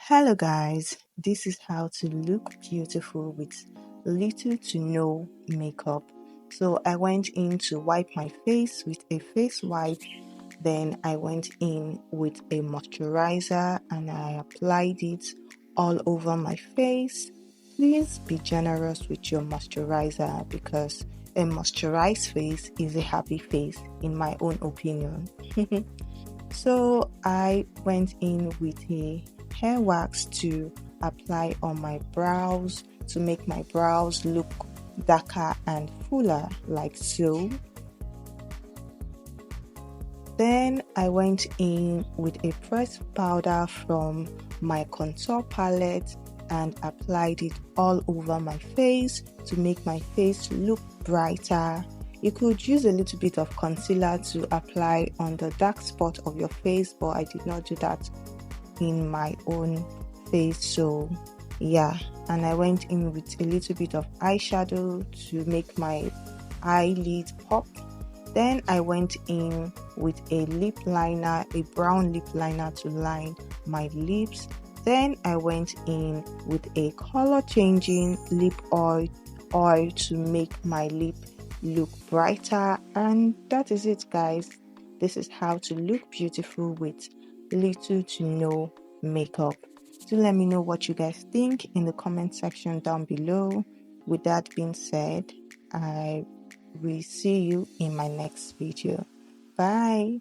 Hello guys, this is how to look beautiful with little to no makeup. So I went in to wipe my face with a face wipe, then I went in with a moisturizer and I applied it all over my face. Please be generous with your moisturizer because a moisturized face is a happy face in my own opinion. So I went in with a hair wax to apply on my brows to make my brows look darker and fuller like so. Then I went in with a pressed powder from my contour palette and applied it all over my face to make my face look brighter. You could use a little bit of concealer to apply on the dark spot of your face, but I did not do that in my own face. So yeah, and I went in with a little bit of eyeshadow to make my eyelid pop. Then I went in with a lip liner, a brown lip liner to line my lips. Then I went in with a color changing lip oil to make my lip look brighter. And that is it, guys. This is how to look beautiful with little to no makeup. Do let me know what you guys think in the comment section down below. With that being said, I will see you in my next video. Bye.